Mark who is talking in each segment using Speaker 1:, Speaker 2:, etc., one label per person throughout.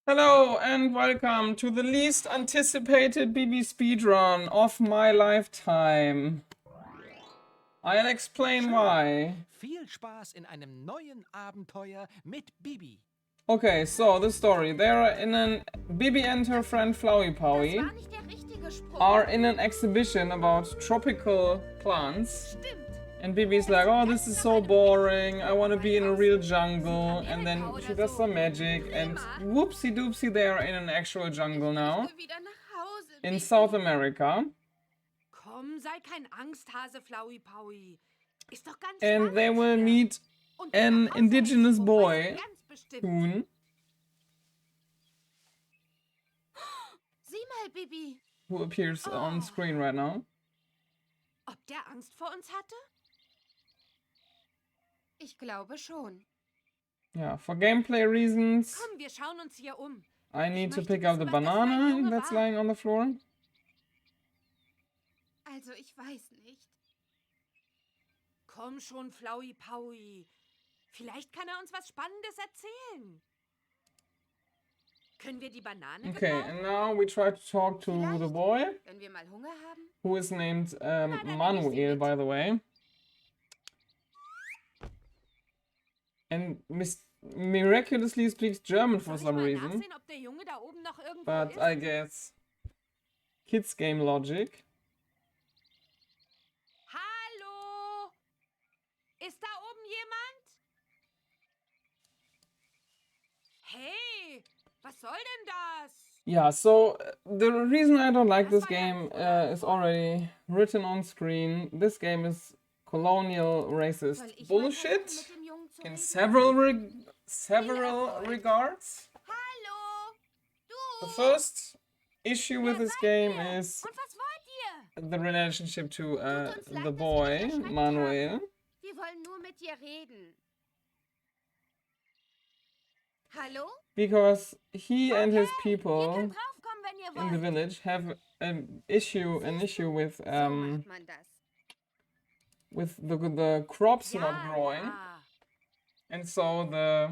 Speaker 1: Hello and welcome to the least anticipated Bibi speedrun of my lifetime. I'll explain why.
Speaker 2: Viel Spaß in einem neuen Abenteuer mit Bibi.
Speaker 1: Okay, so the story. They're in an Bibi and her friend Flowey Powie are in an exhibition about tropical plants. And Bibi's like, oh, this is so boring. I want to be in a real jungle. And then she does some magic and whoopsie doopsie, they are in an actual jungle now. In South America.
Speaker 3: Komm, sei kein Angsthase, Flowey Powie. Ist doch ganz
Speaker 1: And they will meet an indigenous boy soon.
Speaker 3: Sieh mal, Bibi.
Speaker 1: Who appears on screen right now.
Speaker 3: Ob der Angst vor uns hatte? Ich glaube schon.
Speaker 1: Yeah, for gameplay reasons,
Speaker 3: Komm, wir schauen uns hier
Speaker 1: I need to pick up the banana that's lying on the floor.
Speaker 3: Also, ich weiß nicht. Komm schon, Flowey Powie. Vielleicht kann er uns was Spannendes erzählen. Können wir die Banane
Speaker 1: Okay,
Speaker 3: gebrauchen?
Speaker 1: and now we try to talk to the boy,
Speaker 3: Wenn wir mal Hunger haben?
Speaker 1: who is named Manuel, by the way. And miraculously speaks German for
Speaker 3: Soll ich
Speaker 1: some
Speaker 3: mal
Speaker 1: reason.
Speaker 3: nachsehen, ob der Junge da oben noch irgendwo
Speaker 1: But
Speaker 3: ist?
Speaker 1: I guess kids game logic.
Speaker 3: Hallo? Ist da oben jemand? Hey, was soll denn das?
Speaker 1: Yeah, so the reason I don't like this game is already written on screen. This game is colonial racist
Speaker 3: Soll ich mal
Speaker 1: bullshit
Speaker 3: versuchen, mit dem Jungen zu
Speaker 1: in
Speaker 3: reden?
Speaker 1: several regards.
Speaker 3: Hallo? Du?
Speaker 1: The first issue with
Speaker 3: Wer
Speaker 1: this
Speaker 3: seid
Speaker 1: game
Speaker 3: ihr?
Speaker 1: is
Speaker 3: Und was wollt ihr?
Speaker 1: the relationship to
Speaker 3: Tut uns leid,
Speaker 1: the
Speaker 3: dass wir
Speaker 1: boy,
Speaker 3: euch erschreckt
Speaker 1: Manuel.
Speaker 3: haben. Wir wollen nur mit dir reden. Hallo?
Speaker 1: Because he and his
Speaker 3: Ihr
Speaker 1: people
Speaker 3: könnt draufkommen, wenn ihr
Speaker 1: in the
Speaker 3: wollt.
Speaker 1: village have an issue with
Speaker 3: So macht man das.
Speaker 1: the crops not growing,
Speaker 3: ja.
Speaker 1: and so the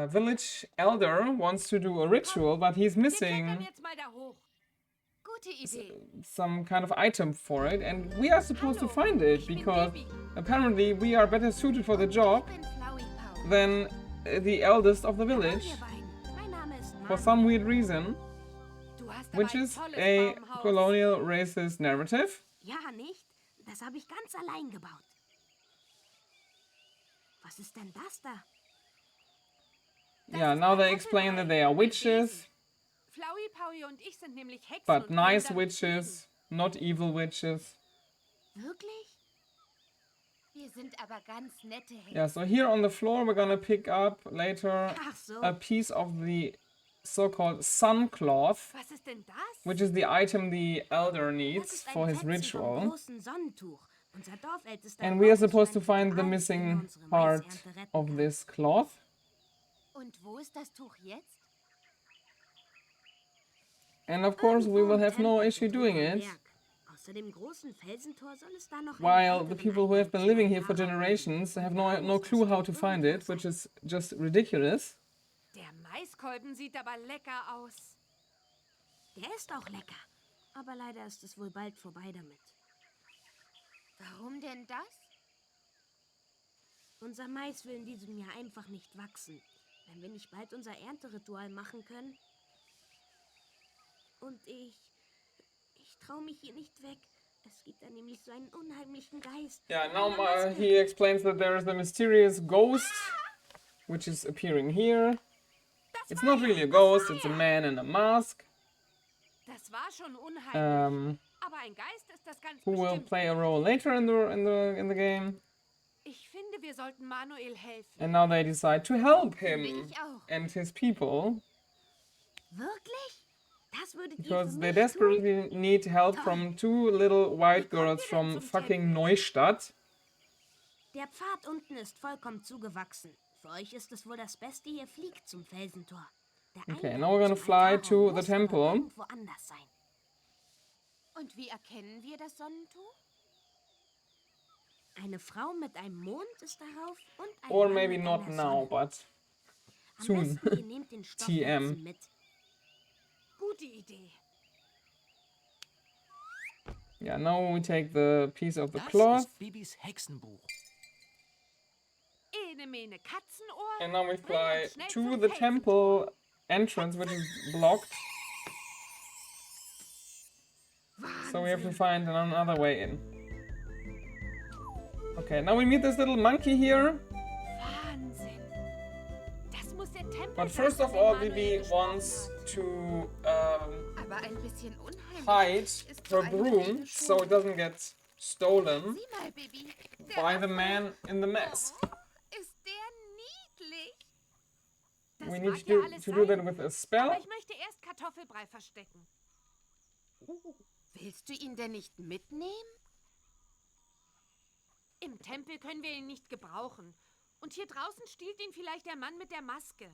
Speaker 1: village elder wants to do a ritual, but he's
Speaker 3: Wir klettern
Speaker 1: missing
Speaker 3: jetzt mal da hoch. Gute Idee.
Speaker 1: some kind of item for it, and we are supposed to
Speaker 3: Hallo,
Speaker 1: find it
Speaker 3: ich bin
Speaker 1: because
Speaker 3: Bibi.
Speaker 1: apparently we are better suited for the job
Speaker 3: Ich bin Flowey Powie.
Speaker 1: than the eldest of the
Speaker 3: Hallo,
Speaker 1: village
Speaker 3: ihr beiden. Mein Name ist
Speaker 1: for
Speaker 3: Manu.
Speaker 1: some weird reason,
Speaker 3: Du hast aber
Speaker 1: which
Speaker 3: ein
Speaker 1: is
Speaker 3: tolles
Speaker 1: a
Speaker 3: Baumhaus.
Speaker 1: colonial racist narrative.
Speaker 4: Ja, nicht? Das habe ich ganz allein gebaut. Was ist denn das da?
Speaker 1: Yeah, now they explain that they are witches,
Speaker 3: Flowey Powie und ich sind nämlich Hexen
Speaker 1: but
Speaker 3: und
Speaker 1: nice
Speaker 3: können damit
Speaker 1: witches, not evil witches.
Speaker 4: Wirklich?
Speaker 3: Wir sind aber ganz nette Hexen.
Speaker 1: Yeah, so here on the floor we're gonna pick up later
Speaker 4: Ach so.
Speaker 1: a piece of the so-called sun cloth,
Speaker 3: Was ist denn das?
Speaker 1: which is the item the elder
Speaker 4: Das
Speaker 1: needs
Speaker 4: ist ein
Speaker 1: for his
Speaker 4: Fetzen vom
Speaker 1: ritual.
Speaker 4: großen Sonnentuch. Unser Dorfältester
Speaker 1: And we are
Speaker 4: Paulus
Speaker 1: supposed to
Speaker 4: scheint
Speaker 1: find the
Speaker 4: bereit, wenn er
Speaker 1: missing
Speaker 4: unsere
Speaker 1: part
Speaker 4: Maisernte retten
Speaker 1: of
Speaker 4: kann.
Speaker 1: this cloth.
Speaker 3: Und wo ist das Tuch jetzt?
Speaker 1: And of course we will
Speaker 4: Irgendwo im
Speaker 1: have no
Speaker 4: Tempel
Speaker 1: issue
Speaker 4: dort
Speaker 1: doing
Speaker 4: oben am
Speaker 1: it,
Speaker 4: Berg. Außer dem großen Felsentor soll es da noch einen
Speaker 1: while the
Speaker 4: weiteren
Speaker 1: people who have been
Speaker 4: Eingang
Speaker 1: living
Speaker 4: zu
Speaker 1: here for
Speaker 4: einem Pharaon
Speaker 1: generations
Speaker 4: geben.
Speaker 1: have
Speaker 4: Da
Speaker 1: no
Speaker 4: muss
Speaker 1: clue how to
Speaker 4: bestimmt
Speaker 1: find
Speaker 4: irgendwo
Speaker 1: it, which
Speaker 4: sein.
Speaker 1: is just ridiculous.
Speaker 3: Der Maiskolben sieht aber lecker aus.
Speaker 4: Der ist auch lecker. Aber leider ist es wohl bald vorbei damit.
Speaker 3: Warum denn das?
Speaker 4: Unser Mais will in diesem Jahr einfach nicht wachsen. Wenn wir nicht bald unser Ernteritual machen können. Und ich traue mich hier nicht weg. Es gibt da nämlich so einen unheimlichen Geist.
Speaker 1: Yeah, now he explains that there is a mysterious ghost which is appearing here. It's not really a ghost, it's a man in a mask
Speaker 3: Das war schon unheimlich.
Speaker 1: um,
Speaker 3: Aber ein Geist ist das ganz
Speaker 1: who will
Speaker 3: bestimmt.
Speaker 1: play a role later in the game.
Speaker 3: Ich finde, wir sollten Manuel helfen.
Speaker 1: And now they decide to help him
Speaker 3: Ich auch.
Speaker 1: and his people
Speaker 4: Wirklich? Das würdet ihr
Speaker 1: because
Speaker 4: für
Speaker 1: they
Speaker 4: mich tun?
Speaker 1: desperately need help from two little white girls from fucking Neustadt.
Speaker 4: Der Pfad unten ist vollkommen zugewachsen. Für euch ist es wohl das Beste, ihr fliegt zum Felsentor. Der
Speaker 1: Okay,
Speaker 4: Eingang
Speaker 1: now we're gonna
Speaker 4: zum
Speaker 1: fly
Speaker 4: Altar
Speaker 1: to the
Speaker 4: muss aber
Speaker 1: temple.
Speaker 4: irgendwo anders sein.
Speaker 3: Und wie erkennen wir das Sonnentuch?
Speaker 4: Eine Frau mit einem Mond ist darauf und ein
Speaker 1: Or
Speaker 4: Mann
Speaker 1: maybe
Speaker 4: mit
Speaker 1: not
Speaker 4: einer
Speaker 1: now,
Speaker 4: Sonne.
Speaker 1: but
Speaker 4: Am
Speaker 1: Soon.
Speaker 4: besten, ihr nehmt den Stoffwetzen mit.
Speaker 3: Gute Idee.
Speaker 1: Yeah, now we take the piece of the
Speaker 2: Das
Speaker 1: cloth.
Speaker 2: ist Bibis Hexenbuch.
Speaker 3: Ene mene Katzenohr.
Speaker 1: And now we
Speaker 3: Bring
Speaker 1: fly
Speaker 3: uns schnell
Speaker 1: to
Speaker 3: zum
Speaker 1: the
Speaker 3: Felsentor.
Speaker 1: temple entrance, which is blocked. So we have to find another way in. Okay, now we meet this little monkey here.
Speaker 3: Wahnsinn. Das muss der Tempel
Speaker 1: But
Speaker 3: sein,
Speaker 1: first of
Speaker 3: von
Speaker 1: all,
Speaker 3: dem Manuel
Speaker 1: Bibi
Speaker 3: gesprochen
Speaker 1: wants
Speaker 3: hat.
Speaker 1: to
Speaker 3: Aber ein bisschen unheimlich.
Speaker 1: hide
Speaker 3: Ist so
Speaker 1: her
Speaker 3: ein
Speaker 1: broom
Speaker 3: Regenschwur.
Speaker 1: so it doesn't get stolen
Speaker 3: Sieh mal, Bibi. Der
Speaker 1: by the
Speaker 3: Affe.
Speaker 1: man in the mask.
Speaker 3: Oh, ist der niedlich. Das
Speaker 1: We
Speaker 3: mag
Speaker 1: need
Speaker 3: ja
Speaker 1: to
Speaker 3: alles
Speaker 1: do that
Speaker 3: sein,
Speaker 1: with a
Speaker 3: aber
Speaker 1: spell.
Speaker 3: ich möchte erst Kartoffelbrei verstecken. Willst du ihn denn nicht mitnehmen? Im Tempel können wir ihn nicht gebrauchen. Und hier draußen stiehlt ihn vielleicht der Mann mit der Maske.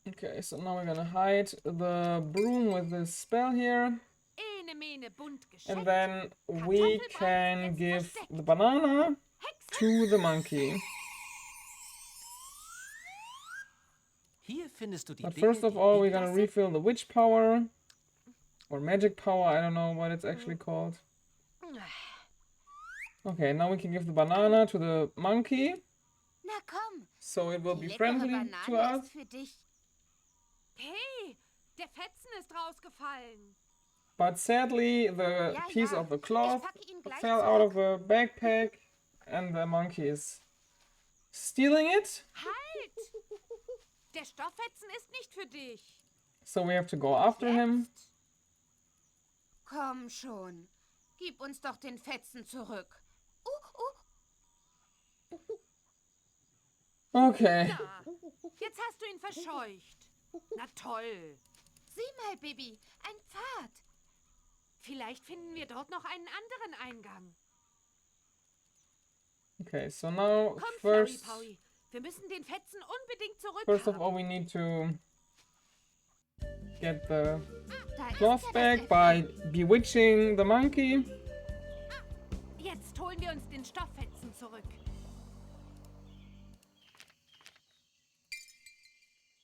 Speaker 1: Okay, so now we're gonna hide the broom with this spell here.
Speaker 3: Ene mene bunt geschenkt.
Speaker 1: And then we can give the banana to the monkey.
Speaker 2: Hier findest du die
Speaker 1: But
Speaker 2: Dinge,
Speaker 1: first of
Speaker 2: die
Speaker 1: all, we're
Speaker 2: Bibi
Speaker 1: gonna
Speaker 2: das
Speaker 1: refill the witch power. Or magic power, I don't know what it's actually called. Okay, now we can give the banana to the monkey.
Speaker 4: Na komm,
Speaker 1: So it will
Speaker 4: die
Speaker 1: be
Speaker 4: leckere
Speaker 1: friendly to
Speaker 4: Banane
Speaker 1: us.
Speaker 4: ist für dich.
Speaker 3: Hey, der Fetzen ist rausgefallen.
Speaker 1: But sadly, the
Speaker 4: Ja,
Speaker 1: piece
Speaker 4: ja,
Speaker 1: of the
Speaker 4: ich
Speaker 1: cloth
Speaker 4: packe ihn gleich
Speaker 1: fell out of
Speaker 4: zurück.
Speaker 1: the backpack and the monkey is stealing it.
Speaker 3: Halt! Der Stofffetzen ist nicht für dich.
Speaker 1: So we have to go after him.
Speaker 3: Jetzt?
Speaker 4: Komm schon, gib uns doch den Fetzen zurück.
Speaker 1: Okay.
Speaker 3: Da, jetzt hast du ihn verscheucht. Na toll.
Speaker 4: Sieh mal, Bibi, ein Pfad.
Speaker 3: Vielleicht finden wir dort noch einen anderen Eingang.
Speaker 1: Okay, so now
Speaker 3: Komm,
Speaker 1: first
Speaker 3: Flowey-Powy. Wir müssen den Fetzen unbedingt
Speaker 1: of
Speaker 3: zurückhaben.
Speaker 1: all we need to get the
Speaker 4: Da ist
Speaker 1: cloth
Speaker 4: ja
Speaker 1: back by bewitching the monkey.
Speaker 3: Jetzt holen wir uns den Stofffetzen zurück.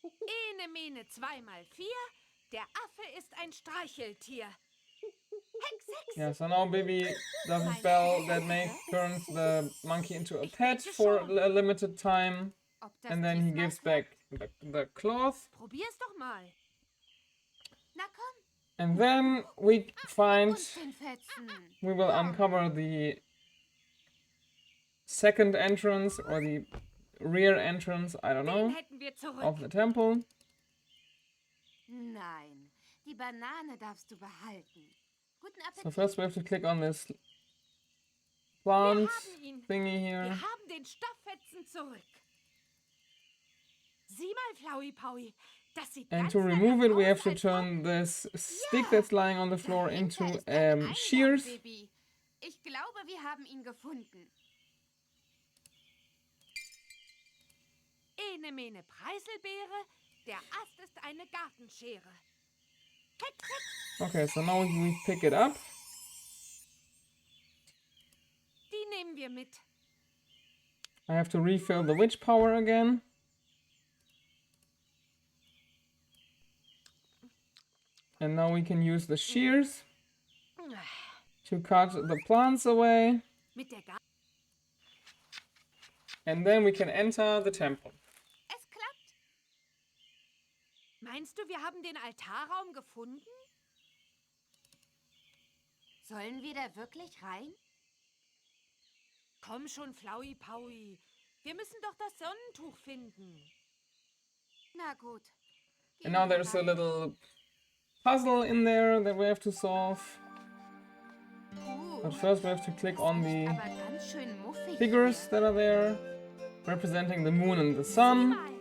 Speaker 3: Ene mene 2 mal 4. Der Affe ist ein Streicheltier. Hex, Hex.
Speaker 1: Yeah, so now Bibi does a spell that turns the monkey into a pet for a limited time.
Speaker 4: Ob das
Speaker 1: And then he
Speaker 4: diesmal
Speaker 1: gives
Speaker 4: klappt?
Speaker 1: back the cloth.
Speaker 3: Probier's doch mal.
Speaker 4: Na komm,
Speaker 1: And then we find,
Speaker 4: uns den Fetzen.
Speaker 1: we will uncover the second entrance or the rear entrance, I don't
Speaker 3: Den
Speaker 1: know,
Speaker 3: hätten wir zurück.
Speaker 1: of the temple.
Speaker 4: Nein, die Banane darfst du behalten. Guten
Speaker 1: So
Speaker 4: Appetit.
Speaker 1: first we have to click on this
Speaker 3: Wir
Speaker 1: plant
Speaker 3: haben ihn.
Speaker 1: thingy here.
Speaker 3: Wir haben den Stofffetzen zurück. Sieh mal, Flowey-Powy. Das sieht
Speaker 1: And
Speaker 3: ganz
Speaker 1: to remove it,
Speaker 3: danach
Speaker 1: we
Speaker 3: aus,
Speaker 1: have to
Speaker 3: als
Speaker 1: turn this stick that's lying on the floor
Speaker 4: Dahinter
Speaker 1: into
Speaker 4: ist ein Eingang,
Speaker 1: shears.
Speaker 4: Bibi. Ich glaube, wir haben ihn gefunden.
Speaker 3: Ene mene Preiselbeere. Der Ast ist eine Gartenschere. Hex, Hex.
Speaker 1: Okay, so now we pick it up.
Speaker 3: Die nehmen wir mit.
Speaker 1: I have to refill the witch power again. And now we can use the shears to cut the plants away.
Speaker 3: Mit der Garten.
Speaker 1: And then we can enter the temple.
Speaker 3: Es klappt. Meinst du, wir haben den Altarraum gefunden?
Speaker 4: Sollen wir da wirklich rein?
Speaker 3: Komm schon, Flowey-Powy. Wir müssen doch das Sonnentuch finden.
Speaker 4: Na gut.
Speaker 1: And now there's a little puzzle in there that we have to solve. But first we have to click on the
Speaker 4: Aber ganz schön muffig
Speaker 1: figures
Speaker 4: hier.
Speaker 1: that are there, representing the moon and the
Speaker 3: Sieh
Speaker 1: sun.
Speaker 3: mal,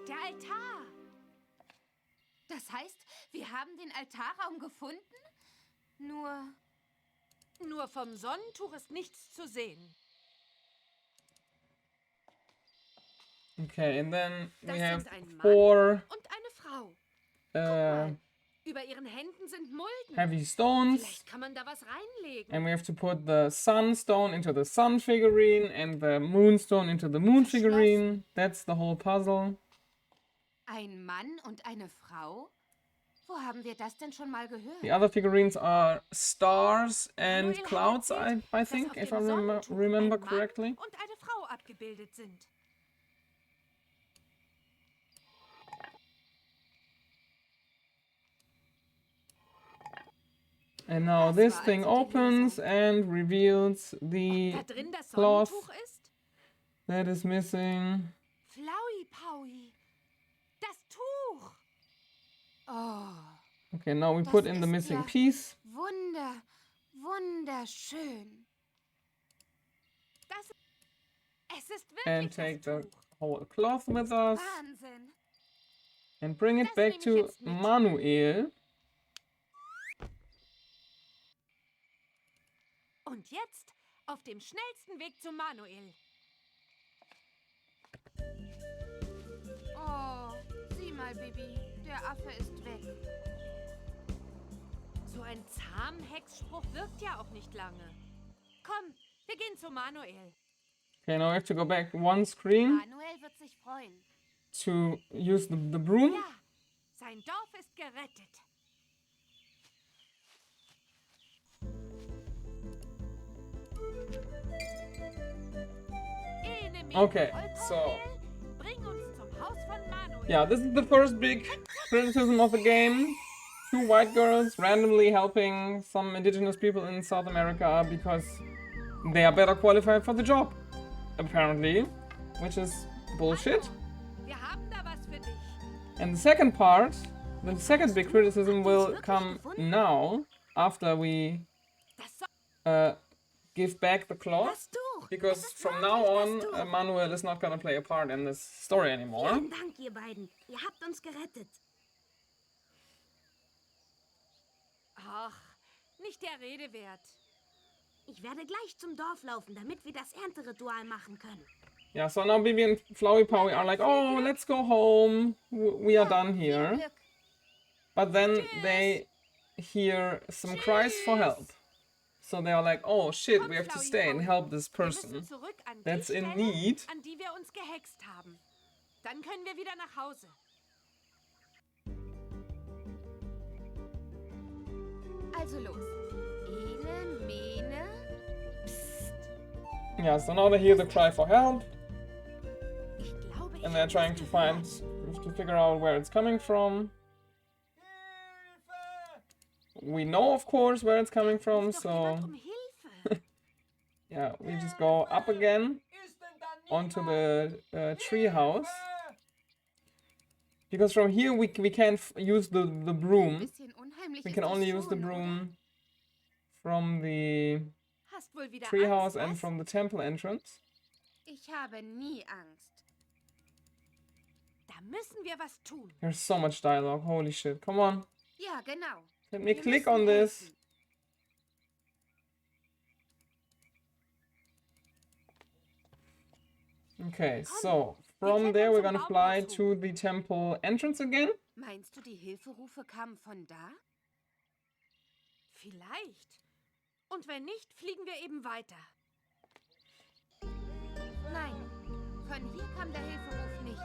Speaker 3: der Altar.
Speaker 4: Das heißt, wir haben den Altarraum gefunden?
Speaker 3: Nur vom Sonnentuch ist nichts zu sehen.
Speaker 1: Okay, and then we
Speaker 3: Das
Speaker 1: have
Speaker 3: sind ein Mann
Speaker 1: 4
Speaker 3: und eine Frau.
Speaker 1: uh,
Speaker 3: Über ihren Händen sind Mulden.
Speaker 1: heavy stones.
Speaker 3: Vielleicht kann man da was reinlegen.
Speaker 1: And we have to put the sunstone into the sun figurine and the moonstone into the moon figurine. That's the whole puzzle.
Speaker 3: Ein Mann und eine Frau? Wo haben wir das denn schon mal gehört?
Speaker 1: The other figurines are stars and
Speaker 3: Manuel hat
Speaker 1: clouds,
Speaker 3: erzählt,
Speaker 1: I
Speaker 3: dass
Speaker 1: think,
Speaker 3: auf
Speaker 1: if
Speaker 3: dem
Speaker 1: I
Speaker 3: Sonnentuch
Speaker 1: remember
Speaker 3: ein Mann
Speaker 1: correctly.
Speaker 3: und eine Frau abgebildet sind.
Speaker 1: And now
Speaker 3: Das
Speaker 1: this
Speaker 3: war
Speaker 1: thing
Speaker 3: also die
Speaker 1: opens
Speaker 3: Lösung.
Speaker 1: and reveals
Speaker 3: Da
Speaker 1: the
Speaker 3: drin das
Speaker 1: cloth
Speaker 3: Sonnentuch ist?
Speaker 1: that is missing.
Speaker 3: Flowey Powie. Das Tuch. Oh,
Speaker 1: Okay, now we
Speaker 3: das
Speaker 1: put in the
Speaker 3: ist
Speaker 1: missing
Speaker 3: ja
Speaker 1: piece.
Speaker 3: wunderschön. Es ist
Speaker 1: And
Speaker 3: wirklich
Speaker 1: take
Speaker 3: das
Speaker 1: the
Speaker 3: Tuch.
Speaker 1: whole cloth with us
Speaker 3: Wahnsinn.
Speaker 1: and bring it
Speaker 3: Das
Speaker 1: back
Speaker 3: nehme ich
Speaker 1: to
Speaker 3: jetzt mit.
Speaker 1: Manuel.
Speaker 3: Und jetzt auf dem schnellsten Weg zu Manuel. Oh, sieh mal, Bibi. Der Affe ist weg. So ein Zahnhexspruch wirkt ja auch nicht lange. Komm, wir gehen zu Manuel.
Speaker 1: Okay, now we have to go back one screen
Speaker 3: Manuel wird sich freuen.
Speaker 1: to use the broom.
Speaker 3: Ja, sein Dorf ist gerettet.
Speaker 1: Okay, so
Speaker 3: Bring uns zum Haus von Manuel.
Speaker 1: yeah, this is the first big criticism of the game. Two white girls randomly helping some indigenous people in South America because they are better qualified for the job, apparently, which is bullshit.
Speaker 3: Wir haben da was für dich.
Speaker 1: And the second part, the second big criticism will come now, after we
Speaker 3: Das soll
Speaker 1: give back the cloth,
Speaker 4: Das Tuch.
Speaker 1: because
Speaker 4: Es ist
Speaker 1: from
Speaker 4: wirklich
Speaker 1: now on,
Speaker 4: das Tuch.
Speaker 1: Manuel is not gonna play a part in this story anymore.
Speaker 4: Vielen Dank, ihr beiden. Ihr habt uns gerettet.
Speaker 3: Ach, nicht der Rede wert.
Speaker 4: Ich werde gleich zum Dorf laufen, damit wir das Ernteritual machen können.
Speaker 1: Yeah, so now Bibi and Flowey Powie are like, oh, let's go home, we are done here.
Speaker 3: Glück.
Speaker 1: But then they hear some cries for help. So they are like, oh shit, we have to stay and help this
Speaker 3: Wir müssen
Speaker 1: person
Speaker 3: zurück an
Speaker 1: that's
Speaker 3: die
Speaker 1: in
Speaker 3: Stelle,
Speaker 1: need.
Speaker 3: an die wir uns gehext haben. Dann können wir wieder nach Hause. Also los. Ene, Mene. Psst.
Speaker 1: Yeah, so now they hear the cry for help.
Speaker 3: Ich glaube, ich
Speaker 1: And they're
Speaker 3: hab
Speaker 1: trying
Speaker 3: das
Speaker 1: to
Speaker 3: gehört.
Speaker 1: figure out where it's coming from. We know, of course, where it's coming from,
Speaker 3: Ruf doch jemand
Speaker 1: so
Speaker 3: um Hilfe.
Speaker 1: yeah, we just go up again onto the tree house. Because from here we can't use the broom.
Speaker 3: Bisschen unheimlich
Speaker 1: We
Speaker 3: ist
Speaker 1: can
Speaker 3: das
Speaker 1: only use the
Speaker 3: schon, oder?
Speaker 1: broom from the
Speaker 3: Hast wohl wieder
Speaker 1: tree
Speaker 3: Angst,
Speaker 1: house and
Speaker 3: was?
Speaker 1: from the temple entrance.
Speaker 3: Ich habe nie Angst. Da müssen wir was tun.
Speaker 1: There's so much dialogue, holy shit. Come on,
Speaker 3: Ja, genau.
Speaker 1: let me
Speaker 3: Wir
Speaker 1: click
Speaker 3: müssen
Speaker 1: on this.
Speaker 3: helfen.
Speaker 1: Okay, so from there we're gonna fly to the temple entrance again.
Speaker 3: Meinst du, die Hilferufe kamen von da? Vielleicht. Und wenn nicht, fliegen wir eben weiter. Nein, von hier kam der Hilferuf nicht.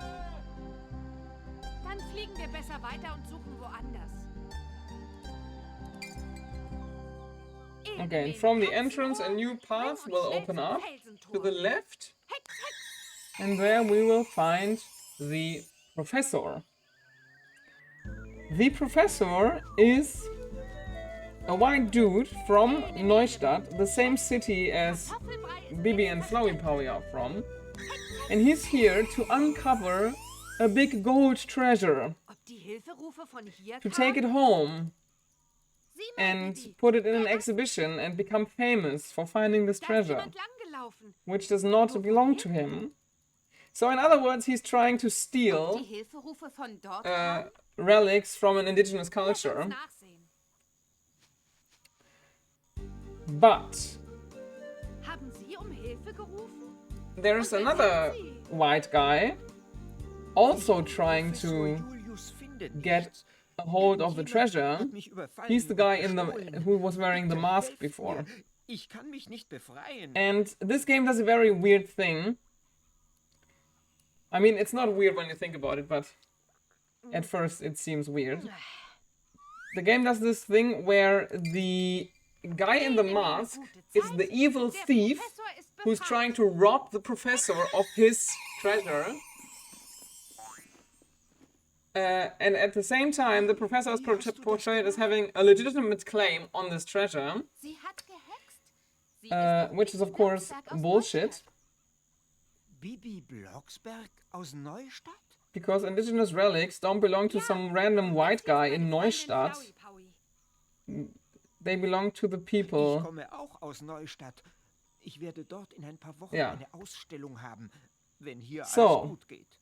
Speaker 3: Dann fliegen wir besser weiter und suchen woanders.
Speaker 1: Okay, and from the entrance a new path will open up to the left. And there we will find the professor. The professor is a white dude from Neustadt, the same city as Bibi and Flowey Powie are from. And he's here to uncover a big gold treasure,
Speaker 3: Ob die Hilferufe von hier
Speaker 1: to take it
Speaker 3: kamen?
Speaker 1: home
Speaker 3: Sieh mal,
Speaker 1: and
Speaker 3: Bibi.
Speaker 1: put it in an exhibition and become famous for finding this
Speaker 3: Da ist
Speaker 1: treasure,
Speaker 3: jemand langgelaufen.
Speaker 1: which does not belong to him. So in other words, he's trying to
Speaker 3: Ob
Speaker 1: steal
Speaker 3: die Hilferufe von dort kamen?
Speaker 1: relics from an indigenous
Speaker 3: Lass uns
Speaker 1: culture.
Speaker 3: nachsehen.
Speaker 1: But
Speaker 3: Haben Sie um Hilfe gerufen?
Speaker 1: there is another white guy also trying to get a hold of the treasure. He's the guy in the who was wearing the mask before.
Speaker 2: Ich kann mich nicht befreien.
Speaker 1: And this game does a very weird thing. I mean, it's not weird when you think about it, but at first it seems weird. The game does this thing where the guy in the mask is the evil thief who's trying to rob the professor of his treasure. And at the same time, the professor is portrayed as having a legitimate claim on this treasure. Which is, of course, bullshit.
Speaker 2: Bibi Blocksberg aus Neustadt?
Speaker 1: Because indigenous relics don't belong to some random white guy in Neustadt. They belong to the
Speaker 2: Ich
Speaker 1: people.
Speaker 2: komme auch aus Neustadt. Ich werde dort in ein paar Wochen
Speaker 1: Ja.
Speaker 2: eine Ausstellung haben, wenn hier
Speaker 1: So.
Speaker 2: alles gut geht.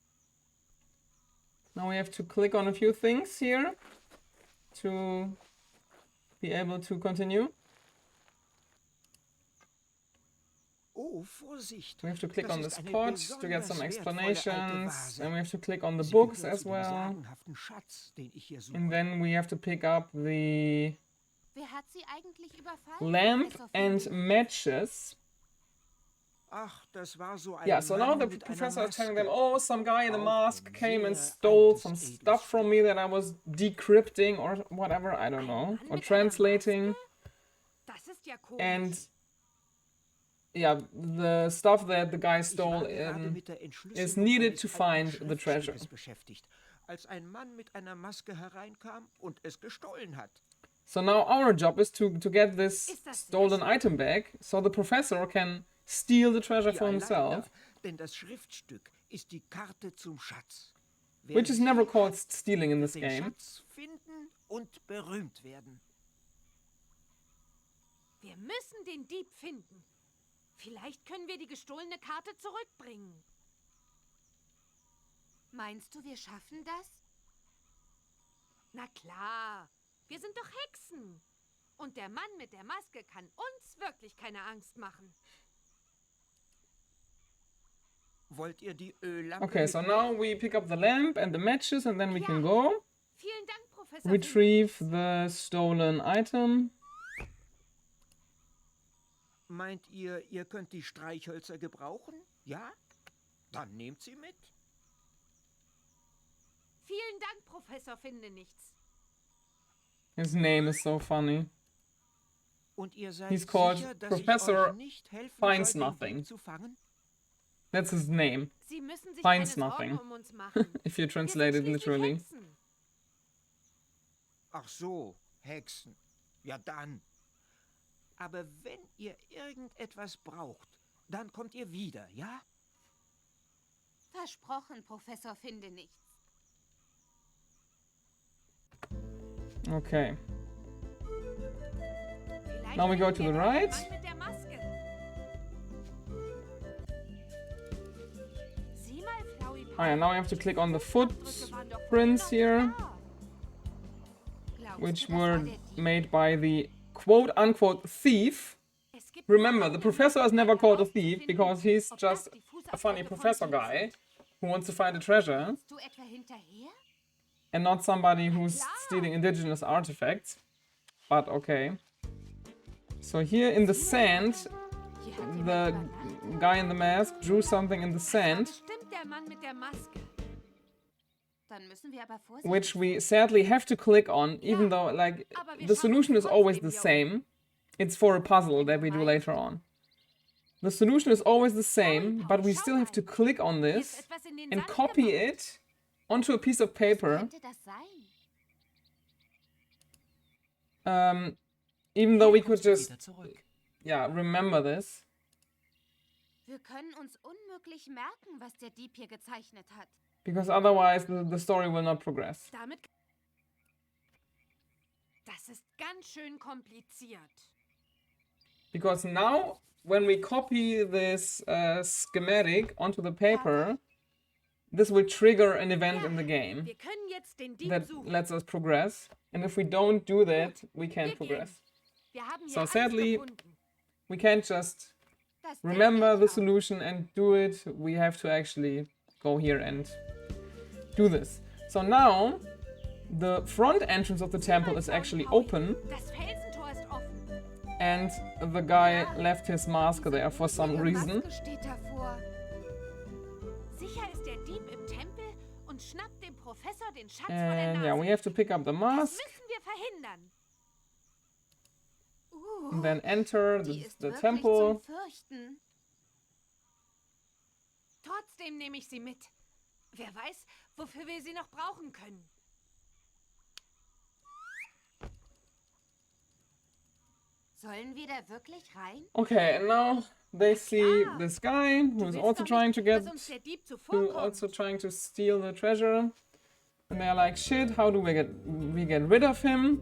Speaker 1: Now we have to click on a few things here to be able to continue.
Speaker 2: Oh, Vorsicht!
Speaker 1: We have to click
Speaker 2: Das
Speaker 1: on the
Speaker 2: ist eine
Speaker 1: spot to get
Speaker 2: besonders
Speaker 1: some
Speaker 2: wertvolle alte
Speaker 1: explanations.
Speaker 2: Vase.
Speaker 1: Then we have to click on the
Speaker 2: Sie
Speaker 1: books
Speaker 2: gehört
Speaker 1: as
Speaker 2: zu dem
Speaker 1: well.
Speaker 2: sagenhaften Schatz, den ich hier suche.
Speaker 1: And then we have to pick up the
Speaker 4: Wer hat sie eigentlich überfallen?
Speaker 1: lamp
Speaker 4: Professor
Speaker 1: and
Speaker 4: Finn?
Speaker 1: matches.
Speaker 2: Ach, das war so ein
Speaker 1: Yeah, so now
Speaker 2: Mann
Speaker 1: the
Speaker 2: mit einer
Speaker 1: professor is telling
Speaker 2: Maske.
Speaker 1: them, oh, some guy in a
Speaker 2: Auch
Speaker 1: mask
Speaker 2: ein
Speaker 1: came and
Speaker 2: sehr
Speaker 1: stole
Speaker 2: altes,
Speaker 1: some
Speaker 2: edles
Speaker 1: stuff from me that I was decrypting or whatever, I don't know,
Speaker 3: Mann
Speaker 1: or
Speaker 3: mit einer
Speaker 1: translating.
Speaker 3: Das ist ja komisch.
Speaker 1: And yeah, the stuff that the guy
Speaker 2: Ich
Speaker 1: stole
Speaker 2: war gerade mit der Entschlüsselung
Speaker 1: is needed
Speaker 2: eines
Speaker 1: to
Speaker 2: alten
Speaker 1: find the treasure.
Speaker 2: Schriftstückes beschäftigt, als ein Mann mit einer Maske hereinkam und es gestohlen hat.
Speaker 1: So now our job is to get this
Speaker 3: Ist das
Speaker 1: stolen
Speaker 3: lächerlich?
Speaker 1: item back so the professor can steal the treasure for
Speaker 2: Ja,
Speaker 1: himself,
Speaker 2: leider, denn das Schriftstück ist die Karte zum Schatz.
Speaker 1: which is never called stealing in this
Speaker 2: den
Speaker 1: game.
Speaker 2: Schatz finden und berühmt werden.
Speaker 3: Wir müssen den Dieb finden. Vielleicht können wir die gestohlene Karte zurückbringen.
Speaker 4: Meinst du, wir schaffen das?
Speaker 3: Na klar, wir sind doch Hexen. Und der Mann mit der Maske kann uns wirklich keine Angst machen.
Speaker 2: Wollt ihr die Öllampe
Speaker 1: Okay, so
Speaker 2: mitnehmen?
Speaker 1: now we pick up the lamp and the matches and then we can go
Speaker 3: Vielen Dank, Professor
Speaker 1: retrieve the stolen item.
Speaker 2: Meint ihr, ihr könnt die Streichhölzer gebrauchen? Ja? Dann nehmt sie mit.
Speaker 3: Vielen Dank, Professor Finde nichts.
Speaker 1: His name is so funny.
Speaker 2: Und ihr seid
Speaker 1: He's called
Speaker 2: sicher, dass
Speaker 1: Professor
Speaker 2: ich euch nicht helfen
Speaker 1: Finds
Speaker 2: soll, den
Speaker 1: Nothing.
Speaker 2: Dieb zu fangen?
Speaker 1: That's his name,
Speaker 3: Sie müssen sich
Speaker 1: Finds
Speaker 3: keine
Speaker 1: nothing.
Speaker 3: Sorgen um uns machen.
Speaker 1: if you
Speaker 3: Wir
Speaker 1: translate
Speaker 3: sind
Speaker 1: it
Speaker 3: schließlich
Speaker 1: literally.
Speaker 3: Hexen.
Speaker 2: Ach so, Hexen. Ja dann. Aber wenn ihr irgendetwas braucht, dann kommt ihr wieder, ja?
Speaker 4: Versprochen, Professor Finde nichts.
Speaker 1: Okay.
Speaker 3: Vielleicht
Speaker 1: Now we go
Speaker 3: finden
Speaker 1: to
Speaker 3: wir
Speaker 1: the
Speaker 3: den
Speaker 1: right.
Speaker 3: Mann mit der Maske. Sieh mal, Flowey
Speaker 1: Ah, yeah, now I have to click on the
Speaker 3: Fußabdrücke waren doch
Speaker 1: footprints
Speaker 3: vorhin
Speaker 1: here,
Speaker 3: noch da.
Speaker 4: Glaubst
Speaker 1: which
Speaker 4: du, das war
Speaker 1: were
Speaker 4: der Dieb?
Speaker 1: made by the quote-unquote thief.
Speaker 3: Es gibt
Speaker 1: Remember,
Speaker 3: nur
Speaker 1: the
Speaker 3: einen
Speaker 1: professor is
Speaker 3: Weg,
Speaker 1: never called a thief
Speaker 3: herauszufinden,
Speaker 1: because he's
Speaker 3: ob
Speaker 1: just
Speaker 3: das die
Speaker 1: a funny
Speaker 3: Fußabdrücke von
Speaker 1: professor
Speaker 3: Dieb
Speaker 1: guy
Speaker 3: sind.
Speaker 1: who wants to find a treasure
Speaker 4: Bist du etwa hinterher?
Speaker 1: and not somebody who's
Speaker 3: klar.
Speaker 1: stealing indigenous artifacts. But okay. So here in the sand,
Speaker 3: Hier hat jemand
Speaker 1: the
Speaker 3: übernachtet.
Speaker 1: guy in the mask drew something in the sand,
Speaker 3: Bestimmt der Mann mit der Maske.
Speaker 4: Dann müssen wir aber vorsichtig
Speaker 1: which we sadly have to click on, even though, like,
Speaker 3: aber wir
Speaker 1: the
Speaker 3: schaffen
Speaker 1: solution
Speaker 3: es
Speaker 1: is always
Speaker 3: trotzdem
Speaker 1: the
Speaker 3: hier
Speaker 1: same. It's for a puzzle that we do later on. The solution is always the same, but we still have to click on
Speaker 3: Hier ist
Speaker 1: this
Speaker 3: etwas in den
Speaker 1: and
Speaker 3: Sand
Speaker 1: copy
Speaker 3: gemalt.
Speaker 1: it onto a piece of paper,
Speaker 4: könnte das sein.
Speaker 1: even though we could
Speaker 2: Kommst du
Speaker 1: just,
Speaker 2: wieder zurück.
Speaker 1: yeah, remember this.
Speaker 4: Wir können uns unmöglich merken, was der Dieb hier gezeichnet hat.
Speaker 1: Because otherwise the story will not progress.
Speaker 3: Damit. Das ist ganz schön kompliziert.
Speaker 1: Because now, when we copy this schematic onto the paper, this will trigger an event in the game
Speaker 3: Wir können jetzt den Dieb
Speaker 1: that
Speaker 3: suchen.
Speaker 1: lets us progress. And if we don't do that, we
Speaker 3: Wir
Speaker 1: can't
Speaker 3: gehen.
Speaker 1: progress.
Speaker 3: Wir haben hier
Speaker 1: So
Speaker 3: alles
Speaker 1: sadly,
Speaker 3: gefunden.
Speaker 1: We can't just
Speaker 4: Das
Speaker 1: remember
Speaker 4: denke
Speaker 1: the
Speaker 4: ich auch.
Speaker 1: solution and do it. We have to actually go here and do this. So now, the front entrance of the temple is actually open,
Speaker 3: Das Felsentor ist offen.
Speaker 1: and the guy left his mask there for some
Speaker 3: Ihre
Speaker 1: reason.
Speaker 3: Maske steht davor. Sicher ist der Dieb im Tempel und schnappt dem Professor den Schatz vor der
Speaker 1: And
Speaker 3: Nase.
Speaker 1: yeah, we have to pick up the
Speaker 3: Das
Speaker 1: mask
Speaker 3: müssen wir verhindern.
Speaker 1: and then enter
Speaker 5: Die
Speaker 1: the
Speaker 5: ist wirklich
Speaker 1: temple.
Speaker 5: zum Fürchten.
Speaker 3: Trotzdem nehme ich sie mit. Wer weiß, wofür wir sie noch brauchen können.
Speaker 5: Sollen wir da wirklich rein?
Speaker 1: Okay, and now they see
Speaker 3: klar.
Speaker 1: this guy
Speaker 3: Du
Speaker 1: who's
Speaker 3: willst
Speaker 1: also
Speaker 3: doch
Speaker 1: trying
Speaker 3: nicht,
Speaker 1: to get
Speaker 3: dass uns der Dieb
Speaker 1: who
Speaker 3: zuvorkommt.
Speaker 1: also trying to steal the treasure. And they're like, shit, how do we get rid of him?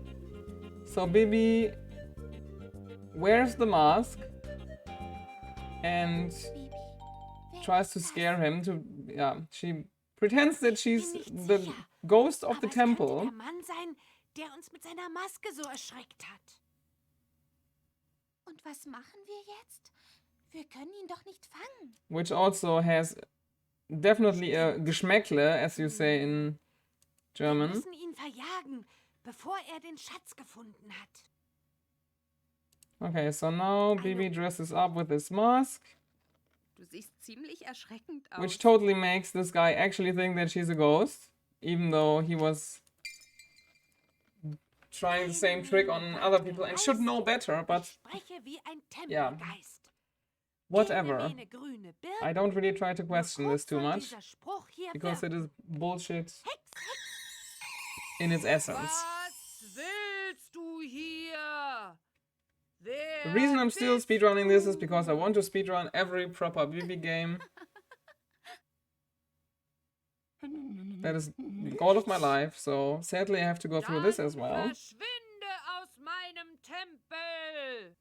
Speaker 1: So Bibi wears the mask and
Speaker 5: Bibi, wer
Speaker 1: tries
Speaker 5: ist
Speaker 1: to
Speaker 5: das?
Speaker 1: scare him to, yeah, she pretends that she's
Speaker 3: Bin nicht
Speaker 1: the
Speaker 3: sicher,
Speaker 1: ghost of
Speaker 3: Aber
Speaker 1: the
Speaker 3: es könnte
Speaker 1: temple,
Speaker 3: der Mann sein, der uns mit seiner Maske so erschreckt hat.
Speaker 5: Und was machen wir jetzt? Wir können ihn doch nicht fangen.
Speaker 1: which also has definitely a Geschmäckle, as you say in
Speaker 3: Wir
Speaker 1: German.
Speaker 3: müssen ihn verjagen, bevor er den Schatz gefunden hat.
Speaker 1: Okay, so now Bibi dresses up with this mask,
Speaker 5: Du siehst ziemlich erschreckend aus.
Speaker 1: which totally makes this guy actually think that she's a ghost, even though he was trying the same trick on other people and should know better,
Speaker 3: Ich
Speaker 1: but
Speaker 3: spreche wie ein
Speaker 1: Ja.
Speaker 3: Tempelgeist.
Speaker 1: whatever.
Speaker 3: Ene, mene, grüne Birne,
Speaker 1: I don't really try to
Speaker 3: nur
Speaker 1: question this
Speaker 3: kurz
Speaker 1: too
Speaker 3: soll
Speaker 1: much,
Speaker 3: dieser Spruch hier
Speaker 1: because
Speaker 3: wirken.
Speaker 1: it is bullshit
Speaker 3: Hex, Hex,
Speaker 1: in its essence.
Speaker 3: was willst du hier?
Speaker 1: The reason I'm still speedrunning this is because I want to speedrun every proper Bibi game. That is the goal of my life, so sadly I have to go through this as well.
Speaker 3: Verschwinde aus meinem Tempel!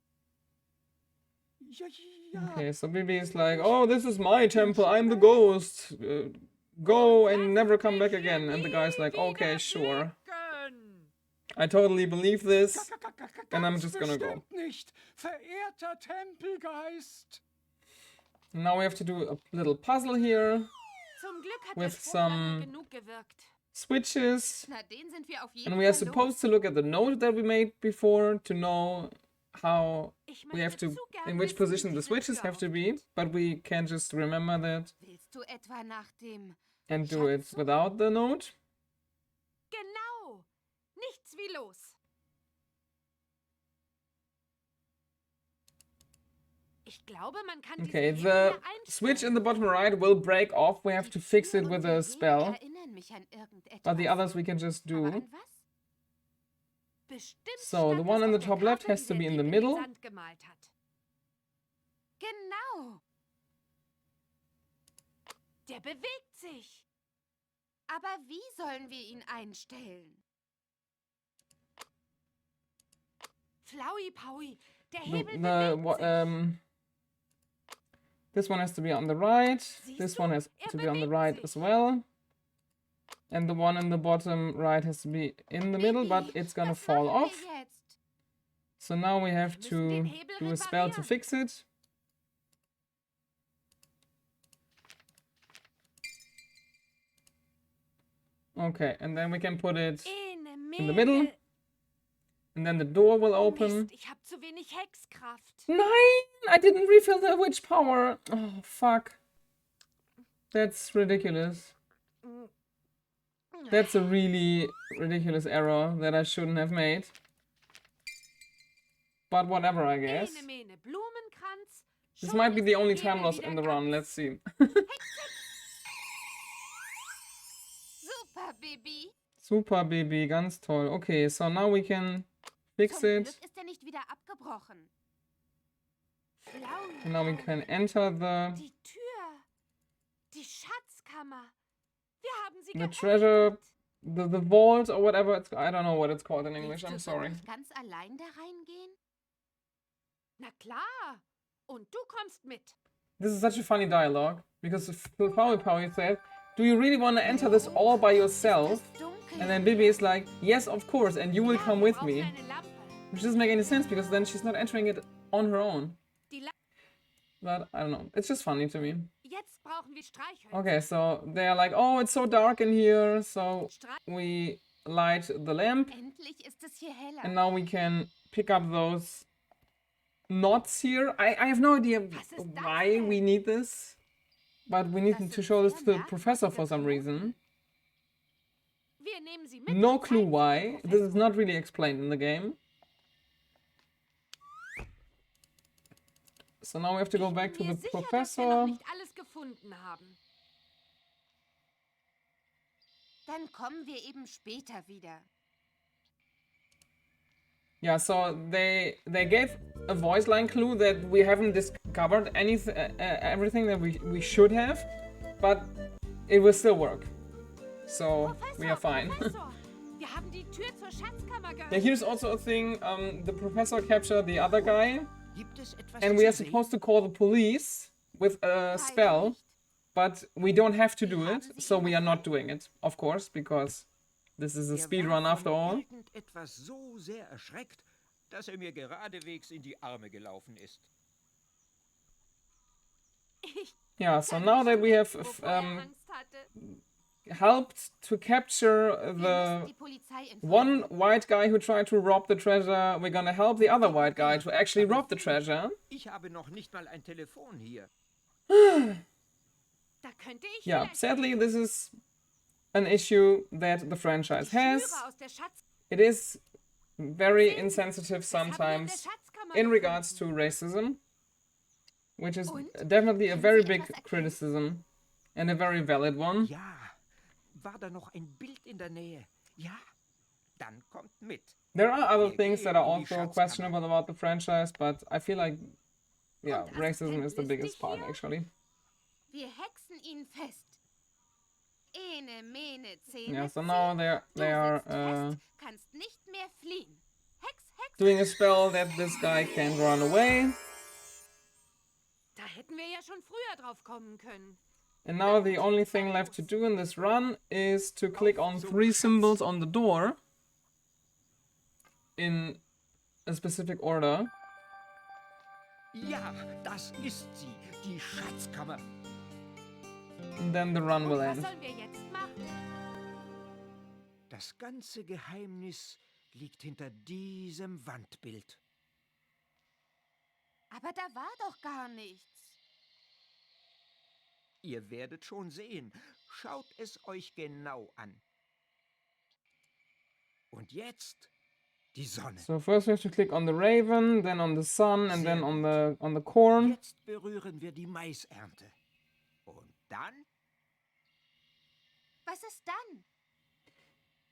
Speaker 2: Ja, ja.
Speaker 1: Okay, so Bibi is like, oh, this is my temple, I'm the ghost. Go and never come back again. And the guy's like, okay, sure. I totally believe this. And I'm just gonna go.
Speaker 2: Bestimmt nicht, verehrter Tempelgeist.
Speaker 1: Now we have to do a little puzzle here.
Speaker 3: Zum Glück hat
Speaker 1: With
Speaker 3: der Spruch lange
Speaker 1: some
Speaker 3: genug gewirkt.
Speaker 1: switches.
Speaker 5: Na, den sind wir auf jeden
Speaker 1: And we are
Speaker 5: Fall
Speaker 1: supposed to look at the note that we made before to know how
Speaker 3: Ich
Speaker 1: we have
Speaker 3: möchte
Speaker 1: to,
Speaker 3: zu gern
Speaker 1: in which
Speaker 3: wissen,
Speaker 1: position
Speaker 3: wie
Speaker 1: the
Speaker 3: diese
Speaker 1: switches
Speaker 3: Tür
Speaker 1: have to be, but we can't just remember that
Speaker 5: Willst du etwa nach dem...
Speaker 1: and do it without the note.
Speaker 3: Genau! Nichts wie los! Ich glaube, man kann
Speaker 1: Okay,
Speaker 3: diese
Speaker 1: the
Speaker 3: Hebel
Speaker 1: switch in
Speaker 3: einstellen.
Speaker 1: the bottom right will break off. We have to fix it with a spell,
Speaker 5: Erinnern mich an irgendetwas.
Speaker 1: but the others we can just
Speaker 5: Aber
Speaker 1: do.
Speaker 5: an was?
Speaker 3: Bestimmt
Speaker 1: So, the
Speaker 3: stand
Speaker 1: one
Speaker 3: es
Speaker 1: on
Speaker 3: auf
Speaker 1: the
Speaker 3: der
Speaker 1: top left
Speaker 3: Karte,
Speaker 1: has
Speaker 3: die
Speaker 1: to
Speaker 3: der
Speaker 1: be in
Speaker 3: Dieb
Speaker 1: the
Speaker 3: den
Speaker 1: middle.
Speaker 3: Sand gemalt hat.
Speaker 5: Genau.
Speaker 3: Der bewegt sich.
Speaker 5: Aber wie sollen wir ihn einstellen?
Speaker 3: Flowey Powie, der
Speaker 1: The,
Speaker 3: Hebel
Speaker 1: the,
Speaker 3: bewegt sich.
Speaker 1: this one has to be on the right.
Speaker 3: Siehst
Speaker 1: This
Speaker 3: du?
Speaker 1: one has
Speaker 3: Er
Speaker 1: to be on the
Speaker 3: bewegt
Speaker 1: right
Speaker 3: sich.
Speaker 1: as well. And the one in the bottom right has to be in the middle, but
Speaker 5: Bibi,
Speaker 1: it's gonna
Speaker 5: was
Speaker 1: fall
Speaker 5: machen wir
Speaker 1: off.
Speaker 5: jetzt?
Speaker 1: So now we have
Speaker 3: Wir müssen
Speaker 1: to
Speaker 3: den Hebel
Speaker 1: do a spell to
Speaker 3: reparieren.
Speaker 1: fix it. Okay, and then we can put it in the middle. And then the door will
Speaker 3: Oh,
Speaker 1: open.
Speaker 3: Mist, ich habe zu wenig Hexkraft.
Speaker 1: Nein! I didn't refill the witch power. Oh, fuck. That's ridiculous. That's a really ridiculous error that I shouldn't have made. But whatever, I guess.
Speaker 3: Ene, mene, Blumenkranz.
Speaker 1: This
Speaker 3: Schon
Speaker 1: might be
Speaker 3: ist
Speaker 1: the
Speaker 3: der
Speaker 1: only
Speaker 3: Hebel
Speaker 1: time loss
Speaker 3: wieder
Speaker 1: in the run.
Speaker 3: ganz.
Speaker 1: Let's see.
Speaker 5: Super, Bibi.
Speaker 1: Super, Baby. Ganz toll. Okay, so now we can fix
Speaker 5: Zum
Speaker 1: it.
Speaker 5: Glück ist er nicht wieder abgebrochen.
Speaker 3: Flowey
Speaker 1: And now we can enter the
Speaker 3: Die Tür. Die Schatzkammer. Wir haben sie
Speaker 1: the
Speaker 3: geöffnet.
Speaker 1: treasure, the vault or whatever. I don't know what it's called in English.
Speaker 5: Willst
Speaker 1: I'm
Speaker 5: du
Speaker 1: sorry.
Speaker 5: wirklich ganz allein da reingehen?
Speaker 3: Na klar. Und du kommst mit.
Speaker 1: This is such a funny dialogue because Flowey Powie said, "Do you really want to enter this all by yourself?"
Speaker 5: Es ist dunkel.
Speaker 1: And then Bibi is like, "Yes, of course, and you will
Speaker 3: Ja,
Speaker 1: come
Speaker 3: wir
Speaker 1: with
Speaker 3: brauchen
Speaker 1: me."
Speaker 3: eine Lampe.
Speaker 1: Which doesn't make any sense because then she's not entering it on her own.
Speaker 3: Die La
Speaker 1: But I don't know. It's just funny to me.
Speaker 3: Jetzt brauchen wir Streichhölzer.
Speaker 1: Okay, so they're like, "Oh, it's so dark in here." So
Speaker 3: Streich
Speaker 1: we light the lamp.
Speaker 5: Endlich ist es hier heller.
Speaker 1: And now we can pick up those knots here. I have no idea
Speaker 3: Was ist das
Speaker 1: why
Speaker 3: denn?
Speaker 1: we need this. But we need
Speaker 5: Das
Speaker 1: to
Speaker 5: sind
Speaker 1: show this
Speaker 5: sehr
Speaker 1: to the professor
Speaker 5: merkwürdige
Speaker 1: for some reason.
Speaker 3: Wir nehmen sie mit.
Speaker 1: No
Speaker 3: und
Speaker 1: clue
Speaker 3: zeigen sie
Speaker 1: why.
Speaker 3: dem
Speaker 1: This is
Speaker 3: Professor.
Speaker 1: not really explained in the game. So now we have to go back to
Speaker 3: Ich bin
Speaker 1: the
Speaker 3: mir sicher, dass wir noch
Speaker 1: professor.
Speaker 3: nicht alles gefunden haben.
Speaker 5: Dann kommen wir eben später wieder.
Speaker 1: Yeah, so they gave a voice line clue that we haven't discovered everything that we should have, but it will still work. So we are fine.
Speaker 3: Professor, wir haben die Tür zur Schatzkammer
Speaker 1: Yeah,
Speaker 3: geöffnet.
Speaker 1: here's also a thing. The professor captured the other guy,
Speaker 2: Gibt es etwas
Speaker 1: and we are
Speaker 2: zu sehen?
Speaker 1: supposed to call the police with a spell, but we don't have to do it, so we are not doing it, of course, because this is a
Speaker 2: Er
Speaker 1: speedrun
Speaker 2: war
Speaker 1: after
Speaker 2: von
Speaker 1: all.
Speaker 2: irgendetwas so sehr erschreckt, dass er mir geradewegs in die Arme gelaufen ist.
Speaker 3: Ich
Speaker 1: Yeah, so
Speaker 3: kann
Speaker 1: now
Speaker 3: nicht
Speaker 1: that we have
Speaker 3: wovor er Angst hatte.
Speaker 1: helped to capture
Speaker 5: Wir müssen
Speaker 1: the
Speaker 5: die Polizei
Speaker 1: one
Speaker 5: informieren.
Speaker 1: white guy who tried to rob the treasure, we're gonna help the other white guy to actually rob the treasure.
Speaker 2: Ich habe noch nicht mal ein Telefon hier.
Speaker 3: Da könnte ich
Speaker 1: Yeah,
Speaker 3: vielleicht
Speaker 1: sadly, this is an issue that the franchise
Speaker 3: die
Speaker 1: has.
Speaker 3: Schnüre aus der Schatz.
Speaker 1: It is very insensitive
Speaker 3: Das haben wir in der
Speaker 1: sometimes
Speaker 3: Schatzkammer
Speaker 1: in regards
Speaker 3: gefunden.
Speaker 1: to racism, which is
Speaker 3: Und?
Speaker 1: definitely a
Speaker 3: Können
Speaker 1: very
Speaker 3: Sie
Speaker 1: big
Speaker 3: etwas erkennen?
Speaker 1: criticism and a very valid one.
Speaker 2: Ja, war da noch ein Bild in der Nähe? Ja, dann kommt mit.
Speaker 1: There are other
Speaker 2: Wir
Speaker 1: things that
Speaker 2: gehen
Speaker 1: are
Speaker 2: in die
Speaker 1: also
Speaker 2: Schatzkammer.
Speaker 1: questionable about the franchise, but I feel like, yeah,
Speaker 3: Und
Speaker 1: racism is the
Speaker 3: Assistent
Speaker 1: biggest
Speaker 3: ist
Speaker 1: part
Speaker 3: hier?
Speaker 1: actually.
Speaker 5: Wir hexen ihn fest. Ene, mene, zene,
Speaker 1: Yeah, so
Speaker 5: zehn.
Speaker 1: now
Speaker 5: Du
Speaker 1: they are
Speaker 5: sitzt fest, kannst nicht mehr fliehen. Hex, Hex.
Speaker 1: doing a spell that this guy can't run away.
Speaker 3: Da hätten wir ja schon früher drauf kommen können.
Speaker 1: And now the only thing left to do in this run is to click on 3 symbols on the door in a specific order.
Speaker 2: Ja, das ist sie, die Schatzkammer.
Speaker 1: And then the run
Speaker 3: Und
Speaker 1: will
Speaker 3: was
Speaker 1: end.
Speaker 3: sollen wir jetzt machen?
Speaker 2: Das ganze Geheimnis liegt hinter diesem Wandbild.
Speaker 5: Aber da war doch gar nichts.
Speaker 2: Ihr werdet schon sehen. Schaut es euch genau an. Und jetzt die Sonne.
Speaker 1: So first we have to click on the raven, then on the sun, and then on the corn.
Speaker 2: Jetzt berühren wir die Maisernte. Und dann
Speaker 5: Was ist dann?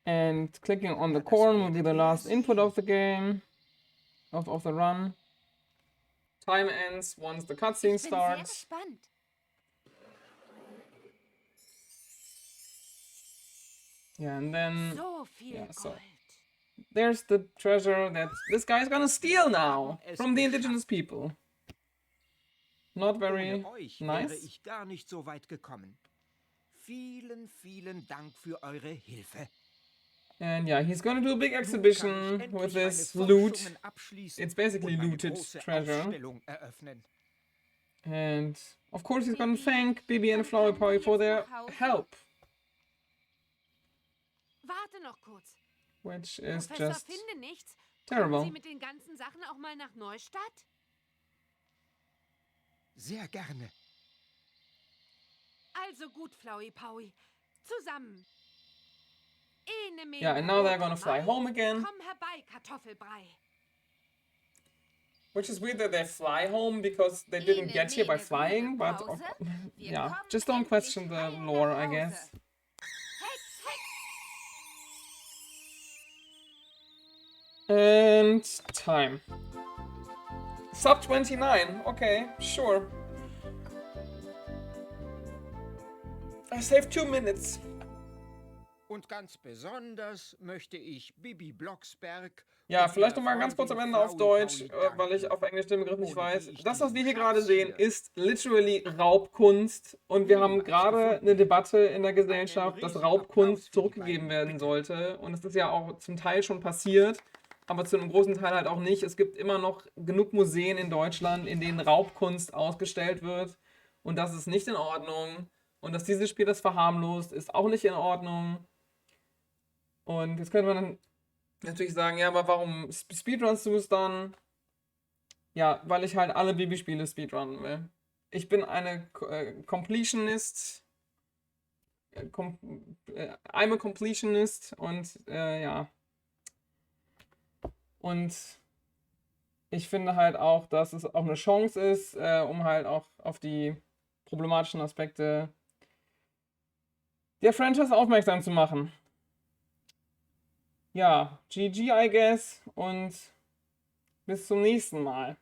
Speaker 1: And clicking on the corn will be the last input of the game, of the run. Time ends once the cutscene
Speaker 5: Ich bin sehr
Speaker 1: starts.
Speaker 5: gespannt.
Speaker 1: Yeah, and then
Speaker 3: So viel
Speaker 1: Ja, so.
Speaker 3: Gold.
Speaker 1: there's the treasure that this guy is gonna steal now from the indigenous people. Not very
Speaker 2: ohne euch wäre
Speaker 1: nice.
Speaker 2: ich gar nicht so weit gekommen. Vielen, vielen Dank für eure Hilfe.
Speaker 1: And yeah, he's gonna do a big
Speaker 2: Nun kann ich
Speaker 1: exhibition
Speaker 2: endlich
Speaker 1: with
Speaker 2: meine
Speaker 1: this loot.
Speaker 2: Forschungen abschließen
Speaker 1: It's basically
Speaker 2: und meine
Speaker 1: looted
Speaker 2: große
Speaker 1: treasure.
Speaker 2: Ausstellung eröffnen.
Speaker 1: And of course he's gonna
Speaker 5: Bibi,
Speaker 1: thank Bibi and
Speaker 5: wann
Speaker 1: Flower
Speaker 5: kommen wir
Speaker 1: Power for
Speaker 5: jetzt
Speaker 1: their
Speaker 5: nach Hause?
Speaker 1: help.
Speaker 3: Warte noch kurz.
Speaker 1: Which is
Speaker 3: Professor
Speaker 1: just
Speaker 3: finde nichts. Kommen
Speaker 1: terrible.
Speaker 3: Sie mit den ganzen Sachen auch mal nach Neustadt?
Speaker 2: Sehr gerne.
Speaker 3: Also gut, Flowey Powie. Zusammen. Ene, mene,
Speaker 1: Yeah, and now they're gonna
Speaker 3: rote
Speaker 1: fly
Speaker 3: Mai.
Speaker 1: home again.
Speaker 3: Komm herbei, Kartoffelbrei.
Speaker 1: Which is weird that they fly home because they didn't
Speaker 5: Ene,
Speaker 1: get here by
Speaker 5: mene,
Speaker 1: flying,
Speaker 5: grüne
Speaker 1: but
Speaker 5: Pause. Wir
Speaker 1: yeah,
Speaker 5: kommen
Speaker 1: just don't
Speaker 5: endlich
Speaker 1: question the
Speaker 5: heil
Speaker 1: lore,
Speaker 5: nach
Speaker 1: I
Speaker 5: Hause.
Speaker 1: guess.
Speaker 5: Hex, Hex.
Speaker 1: And time. Sub 29. Okay, sure. I saved 2 minutes.
Speaker 2: Und ganz besonders möchte ich Bibi Blocksberg
Speaker 1: Ja,
Speaker 2: und
Speaker 1: vielleicht
Speaker 2: ihrer
Speaker 1: nochmal ganz kurz am
Speaker 2: Freundin
Speaker 1: Ende auf
Speaker 2: Flowey
Speaker 1: Deutsch,
Speaker 2: Powie
Speaker 1: weil ich
Speaker 2: danken.
Speaker 1: auf Englisch den Begriff nicht
Speaker 2: Ohne
Speaker 1: weiß.
Speaker 2: die ich
Speaker 1: Das, was wir
Speaker 2: diesen
Speaker 1: hier gerade
Speaker 2: Schatz
Speaker 1: sehen,
Speaker 2: hier
Speaker 1: ist literally Raubkunst. Und wir haben
Speaker 2: niemals
Speaker 1: gerade
Speaker 2: gefunden
Speaker 1: eine Debatte in der
Speaker 2: hätte.
Speaker 1: Gesellschaft,
Speaker 2: Einen
Speaker 1: dass
Speaker 2: riesen Applaus
Speaker 1: Raubkunst
Speaker 2: für die
Speaker 1: zurückgegeben
Speaker 2: beiden,
Speaker 1: werden
Speaker 2: bitte.
Speaker 1: sollte. Und es ist ja auch zum Teil schon passiert, aber zu einem großen Teil halt auch nicht. Es gibt immer noch genug Museen in Deutschland, in denen Raubkunst ausgestellt wird. Und das ist nicht in Ordnung. Und dass dieses Spiel das verharmlost, ist auch nicht in Ordnung. Und jetzt könnte man dann natürlich sagen, ja, aber warum speedrunst du es dann? Ja, weil ich halt alle Bibi-Spiele speedrunnen will. Ich bin eine Completionist I'm a completionist und ja. Und ich finde halt auch, dass es auch eine Chance ist, um halt auch auf die problematischen Aspekte der Franchise aufmerksam zu machen. Ja, GG, I guess, und bis zum nächsten Mal.